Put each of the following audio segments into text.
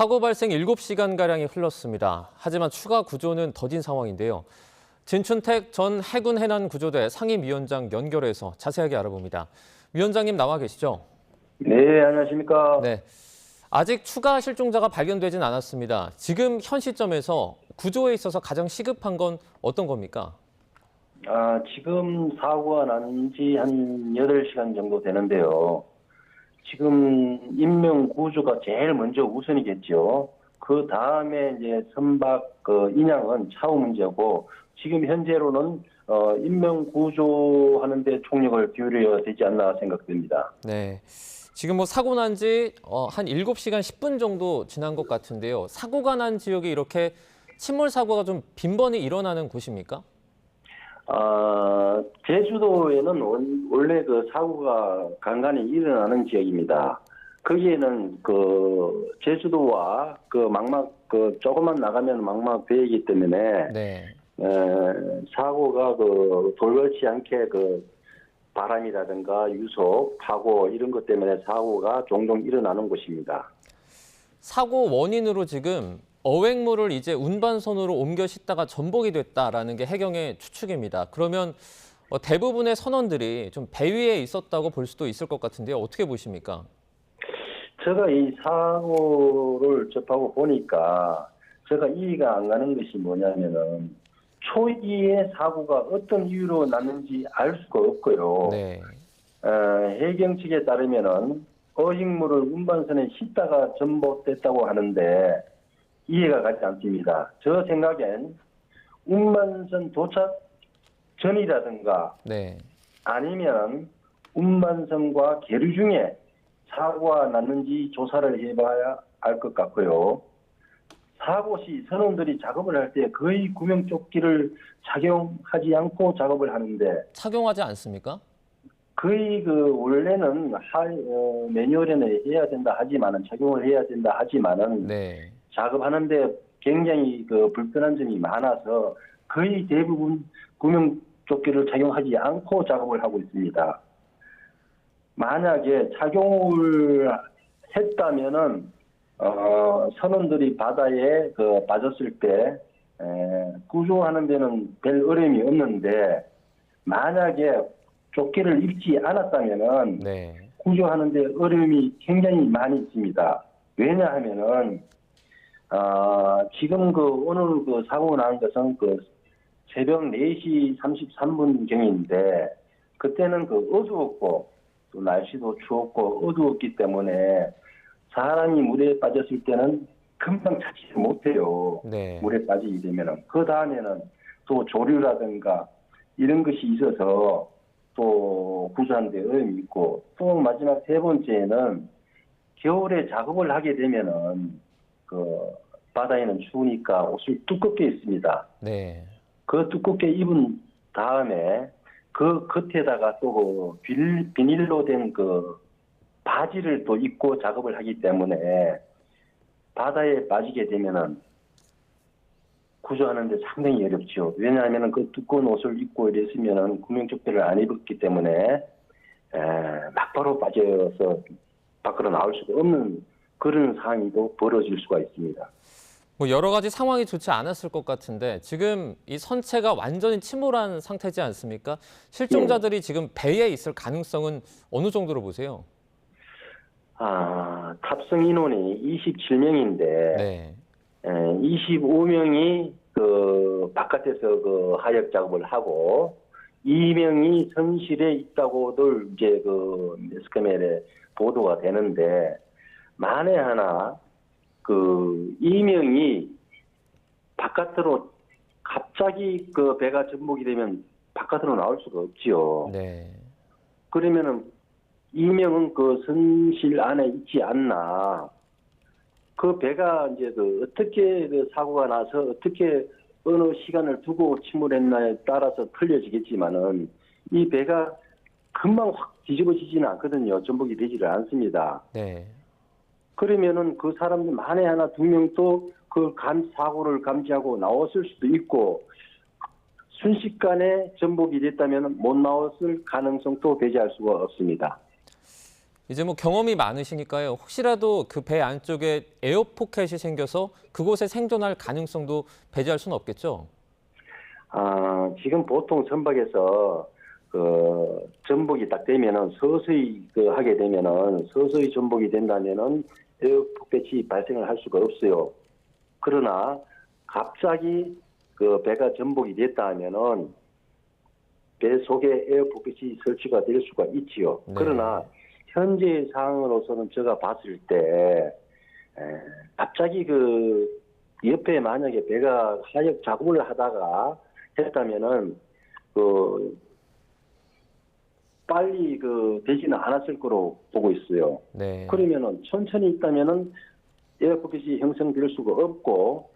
사고 발생 7시간가량이 흘렀습니다. 하지만 추가 구조는 더딘 상황인데요. 진춘택 전 해군 해난 구조대 상임위원장 연결해서 자세하게 알아봅니다. 위원장님 나와 계시죠? 네, 안녕하십니까. 네. 아직 추가 실종자가 발견되진 않았습니다. 지금 현 시점에서 구조에 있어서 가장 시급한 건 어떤 겁니까? 지금 사고가 난 지 한 8시간 정도 되는데요. 지금 인명 구조가 제일 먼저 우선이겠죠. 그 다음에 이제 선박 인양은 차후 문제고, 지금 현재로는 인명 구조하는데 총력을 기울여야 되지 않나 생각됩니다. 네. 지금 사고 난 지 한 7시간 10분 정도 지난 것 같은데요. 사고가 난 지역이 이렇게 침몰 사고가 좀 빈번히 일어나는 곳입니까? 제주도에는 원래 그 사고가 간간히 일어나는 지역입니다. 거기에는 제주도와 조금만 나가면 망막 배이기 때문에 네. 사고가 돌걸치 않게 바람이라든가 유속, 파고 이런 것 때문에 사고가 종종 일어나는 곳입니다. 사고 원인으로 지금 어획물을 이제 운반선으로 옮겨 싣다가 전복이 됐다라는 게 해경의 추측입니다. 그러면 대부분의 선원들이 좀 배 위에 있었다고 볼 수도 있을 것 같은데요. 어떻게 보십니까? 제가 이 사고를 접하고 보니까 제가 이해가 안 가는 것이 뭐냐면은 초기에 사고가 어떤 이유로 났는지 알 수가 없고요. 네. 해경 측에 따르면은 어획물을 운반선에 싣다가 전복됐다고 하는데 이해가 가지 않습니다. 저 생각엔 운반선 도착 전이라든가 네. 아니면 운반선과 계류 중에 사고가 났는지 조사를 해봐야 알 것 같고요. 사고 시 선원들이 작업을 할 때 거의 구명조끼를 착용하지 않고 작업을 하는데 착용하지 않습니까? 거의 원래는 매뉴얼에는 해야 된다 하지만은 착용을 해야 된다 하지만은 네. 작업하는데 굉장히 불편한 점이 많아서 거의 대부분 구명조끼를 착용하지 않고 작업을 하고 있습니다. 만약에 착용을 했다면은 선원들이 바다에 빠졌을 때 구조하는 데는 별 어려움이 없는데 만약에 조끼를 입지 않았다면은 네. 구조하는 데 어려움이 굉장히 많이 있습니다. 왜냐하면은 지금 오늘 사고 난 것은 새벽 4시 33분 경인데 그때는 어두웠고 또 날씨도 추웠고 어두웠기 때문에 사람이 물에 빠졌을 때는 금방 찾지 못해요. 네. 물에 빠지게 되면은. 그 다음에는 또 조류라든가 이런 것이 있어서 또 구조하는 데 어려움이 있고 또 마지막 세 번째는 겨울에 작업을 하게 되면은 바다에는 추우니까 옷을 두껍게 입습니다. 네. 그 두껍게 입은 다음에 그 겉에다가 또 비닐로 된 바지를 또 입고 작업을 하기 때문에 바다에 빠지게 되면은 구조하는데 상당히 어렵죠. 왜냐하면은 그 두꺼운 옷을 입고 이랬으면은 구명조끼를 안 입었기 때문에 막바로 빠져서 밖으로 나올 수가 없는 그런 상황이 또 벌어질 수가 있습니다. 여러 가지 상황이 좋지 않았을 것 같은데 지금 이 선체가 완전히 침몰한 상태지 않습니까? 실종자들이 지금 배에 있을 가능성은 어느 정도로 보세요? 탑승 인원이 27명인데 네. 25명이 바깥에서 하역 작업을 하고 2명이 선실에 있다고들 이제 매스컴에 보도가 되는데 만에 하나 2명이 바깥으로 갑자기 배가 전복이 되면 바깥으로 나올 수가 없지요. 네. 그러면은 2명은 선실 안에 있지 않나. 그 배가 이제 어떻게 사고가 나서 어떻게 어느 시간을 두고 침몰했나에 따라서 틀려지겠지만은 이 배가 금방 확 뒤집어지지는 않거든요. 전복이 되지를 않습니다. 네. 그러면은 그 사람들 만에 하나 두 명도 사고를 감지하고 나왔을 수도 있고 순식간에 전복이 됐다면 못 나왔을 가능성도 배제할 수가 없습니다. 이제 뭐 경험이 많으시니까요. 혹시라도 그 배 안쪽에 에어포켓이 생겨서 그곳에 생존할 가능성도 배제할 수는 없겠죠? 지금 보통 선박에서 그 전복이 딱 되면은 서서히 하게 되면은 서서히 전복이 된다면은 에어포켓이 발생을 할 수가 없어요. 그러나 갑자기 그 배가 전복이 됐다 하면은 배 속에 에어포켓이 설치가 될 수가 있지요. 네. 그러나 현재 상황으로서는 제가 봤을 때 갑자기 그 옆에 만약에 배가 하역 작업을 하다가 했다면은 그 빨리 되지는 않았을 거로 보고 있어요. 네. 그러면은 천천히 있다면은 에어포켓이 형성될 수가 없고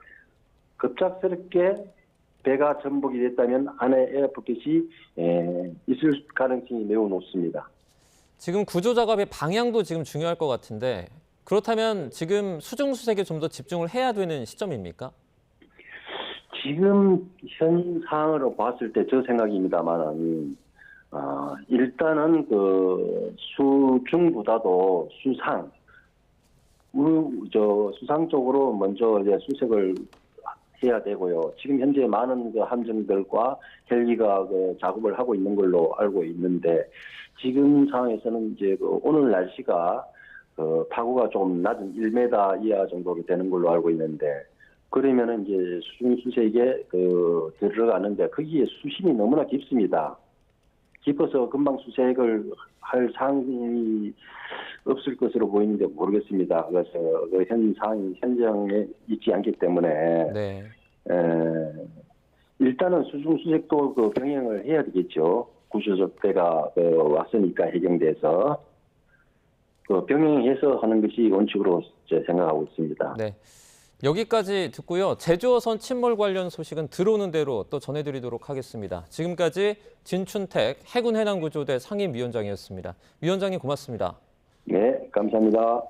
급작스럽게 배가 전복이 됐다면 안에 에어포켓이 있을 가능성이 매우 높습니다. 지금 구조 작업의 방향도 지금 중요할 것 같은데 그렇다면 지금 수중수색에 좀 더 집중을 해야 되는 시점입니까? 지금 현 상황으로 봤을 때 저 생각입니다만은 일단은 그 수중보다도 수상 쪽으로 먼저 이제 수색을 해야 되고요. 지금 현재 많은 그 함정들과 헬기가 작업을 하고 있는 걸로 알고 있는데 지금 상황에서는 이제 오늘 날씨가 파고가 조금 낮은 1m 이하 정도로 되는 걸로 알고 있는데 그러면은 이제 수중 수색에 들어가는데 거기에 수심이 너무나 깊습니다. 깊어서 금방 수색을 할 상황이 없을 것으로 보이는데 모르겠습니다. 그래서 현장에 있지 않기 때문에 네. 일단은 수중 수색도 병행을 해야 되겠죠. 구조조대가 왔으니까 해경대에서 병행해서 하는 것이 원칙으로 생각하고 있습니다. 네. 여기까지 듣고요. 제주어선 침몰 관련 소식은 들어오는 대로 또 전해드리도록 하겠습니다. 지금까지 진춘택 해군해남구조대 상임위원장이었습니다. 위원장님 고맙습니다. 네, 감사합니다.